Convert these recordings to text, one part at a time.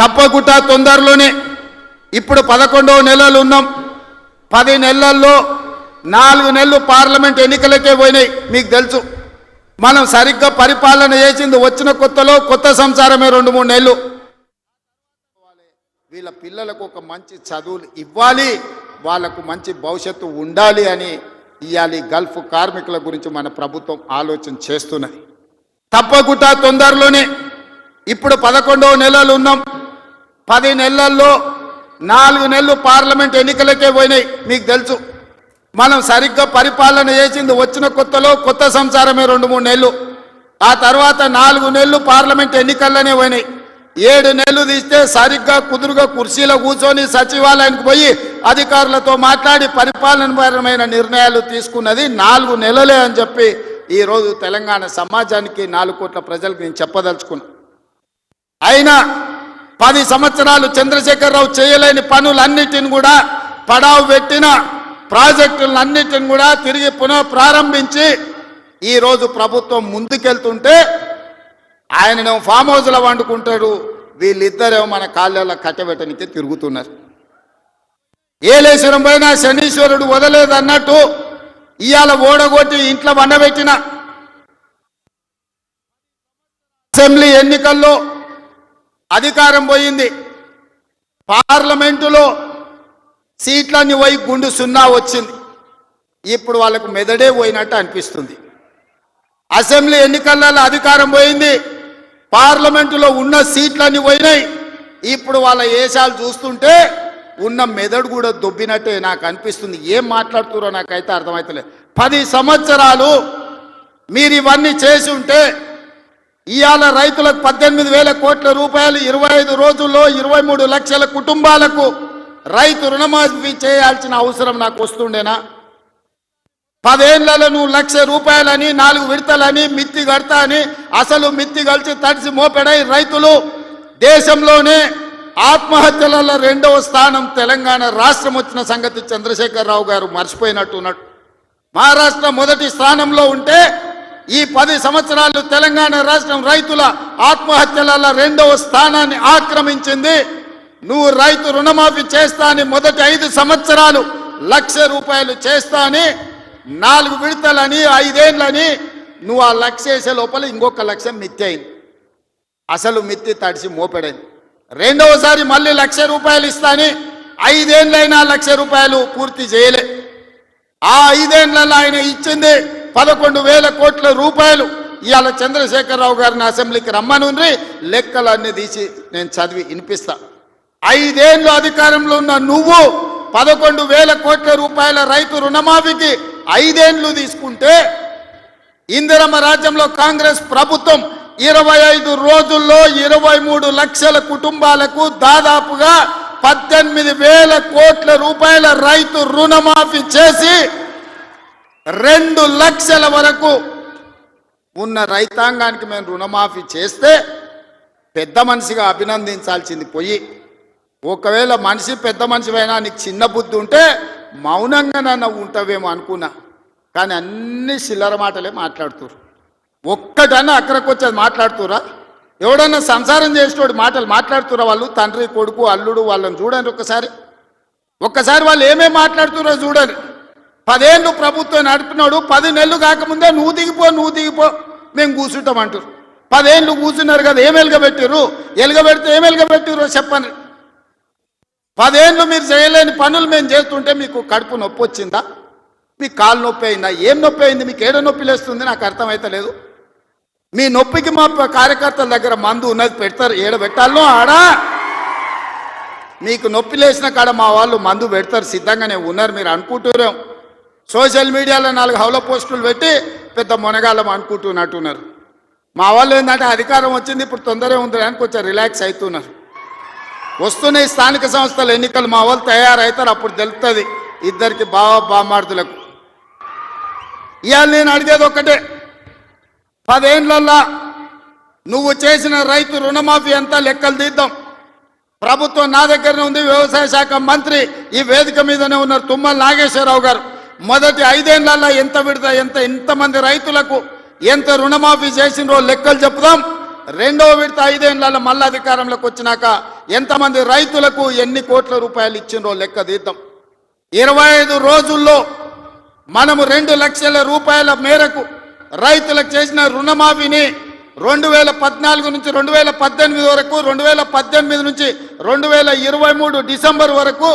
తప్పకుండా తొందరలోనే ఇప్పుడు 11వ నెలలు ఉన్నాం. 10 నెలల్లో 4 నెలలు పార్లమెంట్ ఎన్నికలకే పోయినాయి. మీకు తెలుసు, మనం సరిగ్గా పరిపాలన చేసింది వచ్చిన కొత్తలో కొత్త సంసారమే 2-3 నెలలు. వీళ్ళ పిల్లలకు ఒక మంచి చదువులు ఇవ్వాలి, వాళ్ళకు మంచి భవిష్యత్తు ఉండాలి అని ఇవాళ గల్ఫ్ కార్మికుల గురించి మన ప్రభుత్వం ఆలోచన చేస్తున్నది. తప్పకుండా తొందరలోనే ఇప్పుడు 11వ నెలలు ఉన్నాం. 10 నెలల్లో 4 నెలలు పార్లమెంట్ ఎన్నికలకే పోయినాయి. మీకు తెలుసు, మనం సరిగ్గా పరిపాలన చేసింది వచ్చిన కొత్తలో కొత్త సంసారమే 2-3 నెలలు. ఆ తర్వాత 4 నెలలు పార్లమెంట్ ఎన్నికల్లోనే పోయినాయి. 7 నెలలు తీస్తే సరిగ్గా కుదురుగా కుర్చీలో కూర్చొని సచివాలయానికి పోయి అధికారులతో మాట్లాడి పరిపాలనపరమైన నిర్ణయాలు తీసుకున్నది 4 నెలలే అని చెప్పి ఈరోజు తెలంగాణ సమాజానికి 4 కోట్ల ప్రజలకు నేను చెప్పదలుచుకున్నా. అయినా 10 సంవత్సరాలు చంద్రశేఖరరావు చేయలేని పనులన్నిటిని కూడా పడావు పెట్టిన ప్రాజెక్టులన్నిటిని కూడా తిరిగి పునః ప్రారంభించి ఈరోజు ప్రభుత్వం ముందుకెళ్తుంటే ఆయనను ఫామ్ హౌస్లో వండుకుంటాడు, వీళ్ళిద్దరేమో మన కాళ్ళలో కట్టబెట్టనికే తిరుగుతున్నారు. ఏలేశ్వరం పైన శనీశ్వరుడు వదలేదన్నట్టు ఇవాళ ఓడగొట్టి ఇంట్లో వండబెట్టిన అసెంబ్లీ ఎన్నికల్లో అధికారం పోయింది. పార్లమెంటులో సీట్లన్నీ పోయి గుండు 0 వచ్చింది. ఇప్పుడు వాళ్ళకు మెదడే పోయినట్టు అనిపిస్తుంది. అసెంబ్లీ ఎన్నికలలో అధికారం పోయింది, పార్లమెంటులో ఉన్న సీట్లన్నీ పోయినాయి. ఇప్పుడు వాళ్ళ ఏషాలు చూస్తుంటే ఉన్న మెదడు కూడా దొబ్బినట్టే నాకు అనిపిస్తుంది. ఏం మాట్లాడుతున్నారో నాకైతే అర్థమవుతలేదు. 10 సంవత్సరాలు మీరు ఇవన్నీ చేసి ఉంటే ఇవాళ రైతులకు 18,000 కోట్ల రూపాయలు 25 రోజుల్లో 23 లక్షల కుటుంబాలకు రైతు రుణమాఫీ చేయాల్సిన అవసరం నాకు వస్తుండేనా? 10 ఏళ్లలో నువ్వు 1,00,000 రూపాయలని 4 విడతలని మిత్తి కడతా అని అసలు మిత్తి కలిసి తడిసి మోపెడై రైతులు దేశంలోనే ఆత్మహత్యలలో 2వ స్థానం తెలంగాణ రాష్ట్రం వచ్చిన సంగతి చంద్రశేఖరరావు గారు మర్చిపోయినట్టున్నాడు. మహారాష్ట్ర మొదటి స్థానంలో ఉంటే ఈ 10 సంవత్సరాలు తెలంగాణ రాష్ట్రం రైతుల ఆత్మహత్యలలో 2వ స్థానాన్ని ఆక్రమించింది. నువ్వు రైతు రుణమాఫీ చేస్తా అని మొదటి 5 సంవత్సరాలు 1,00,000 రూపాయలు చేస్తా అని 4 విడతలని 5 ఏళ్ళని నువ్వు ఆ 1,00,000 చేసే లోపల ఇంకొక 1,00,000 మిత్తి అయింది. అసలు మిత్తి తడిసి మోపెడైంది. రెండవసారి మళ్ళీ 1,00,000 రూపాయలు ఇస్తాని 5 ఏళ్ళైనా 1,00,000 రూపాయలు పూర్తి చేయలే. ఆ 5 ఏళ్లలో ఆయన ఇచ్చింది 11,000 కోట్ల రూపాయలు. ఇవాళ చంద్రశేఖరరావు గారిని అసెంబ్లీకి రమ్మనుండ్రి, లెక్కలన్నీ తీసి నేను చదివి వినిపిస్తా. 5 ఏళ్ళు అధికారంలో ఉన్న నువ్వు 11,000 కోట్ల రూపాయల రైతు రుణమాఫీకి 5 ఏళ్ళు తీసుకుంటే ఇందిరమ్మ రాజ్యంలో కాంగ్రెస్ ప్రభుత్వం 25 రోజుల్లో 23 లక్షల కుటుంబాలకు దాదాపుగా 18,000 కోట్ల రూపాయల రైతు రుణమాఫీ చేసి 2 లక్షల వరకు ఉన్న రైతాంగానికి మేము రుణమాఫీ చేస్తే పెద్ద మనిషిగా అభినందించాల్సింది పోయి, ఒకవేళ మనిషి పెద్ద మనిషివైనా నీకు చిన్న బుద్ధి ఉంటే మౌనంగా నన్ను ఉంటావేమో అనుకున్నా. కానీ అన్ని చిల్లర మాటలే మాట్లాడుతురు. ఒక్కటన్నా అక్కడికి వచ్చేది మాట్లాడుతురా? ఎవడన్నా సంసారం చేసేటోడు మాటలు మాట్లాడుతురా? వాళ్ళు తండ్రి కొడుకు అల్లుడు వాళ్ళని చూడండి ఒక్కసారి వాళ్ళు ఏమేమి మాట్లాడుతురో చూడండి. 10 ఏళ్ళు ప్రభుత్వం నడిపినాడు, 10 నెలలు కాకముందే నువ్వు దిగిపో మేము కూర్చుంటామంటారు. 10 ఏళ్ళు కూర్చున్నారు కదా, ఏం ఎలుగబెట్టారు? ఎలుగబెడితే ఏం ఎలుగబెట్టారో చెప్పండి. 10 ఏళ్ళు మీరు చేయలేని పనులు మేము చేస్తుంటే మీకు కడుపు నొప్పి వచ్చిందా? మీకు కాలు నొప్పి అయిందా? ఏం నొప్పి అయింది? మీకు ఏడో నొప్పి లేస్తుంది? నాకు అర్థమైతలేదు. మీ నొప్పికి మా కార్యకర్తల దగ్గర మందు ఉన్నది, పెడతారు. ఏడ పెట్టాలో ఆడా మీకు నొప్పి లేచిన కాడ మా వాళ్ళు మందు పెడతారు, సిద్ధంగానే ఉన్నారు. మీరు అనుకుంటున్నాం సోషల్ మీడియాలో 4 హౌల పోస్టులు పెట్టి పెద్ద మునగాళ్ళం అనుకుంటున్నట్టున్నారు. మా వాళ్ళు ఏంటంటే అధికారం వచ్చింది ఇప్పుడు తొందరగా ఉంది అని కొంచెం రిలాక్స్ అవుతున్నారు. వస్తున్నాయి స్థానిక సంస్థల ఎన్నికలు, మా వాళ్ళు తయారవుతారు, అప్పుడు తెలుస్తుంది ఇద్దరికి బామార్దులకు. ఇవాళ నేను అడిగేది ఒక్కటే, 10 ఏళ్ళల్లో నువ్వు చేసిన రైతు రుణమాఫీ అంతా లెక్కలు తీద్దాం. ప్రభుత్వం నా దగ్గరనే ఉంది, వ్యవసాయ శాఖ మంత్రి ఈ వేదిక మీదనే ఉన్నారు, తుమ్మల నాగేశ్వరరావు గారు. మొదటి 5 ఏళ్లలో ఎంత విడత ఎంతమంది రైతులకు ఎంత రుణమాఫీ చేసినో లెక్కలు చెప్పుదాం. రెండవ విడత 5 ఏళ్ల మళ్ళీ అధికారంలోకి వచ్చినాక ఎంతమంది రైతులకు ఎన్ని కోట్ల రూపాయలు ఇచ్చిండ్రో లెక్క తీద్దాం. 25 రోజుల్లో మనము 2 లక్షల రూపాయల మేరకు రైతులకు చేసిన రుణమాఫీని 2014 నుంచి 2018 వరకు, 2018 నుంచి 2023 డిసెంబర్ వరకు,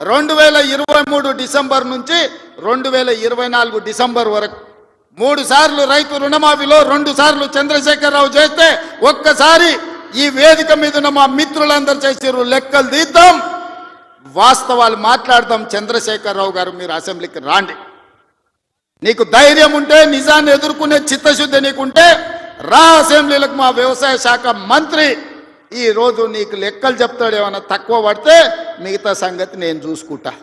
2023 డిసెంబర్ నుంచి 2024 డిసెంబర్ వరకు 3 సార్లు రైతు రుణమాఫీలో 2 సార్లు చంద్రశేఖరరావు చేస్తే ఒక్కసారి ఈ వేదిక మీద ఉన్న మా మిత్రులందరూ చేసిర్రు. లెక్కలు తీద్దాం, వాస్తవాలు మాట్లాడదాం. చంద్రశేఖరరావు గారు మీరు అసెంబ్లీకి రాండి. నీకు ధైర్యం ఉంటే, నిజాన్ని ఎదుర్కొనే చిత్తశుద్ధి నీకుంటే రా అసెంబ్లీలకు. మా వ్యవసాయ శాఖ మంత్రి ఈరోజు నీకు లెక్కలు చెప్తాడు. ఏమన్నా తక్కువ పడితే మిగతా సంగతి నేను చూసుకుంటా.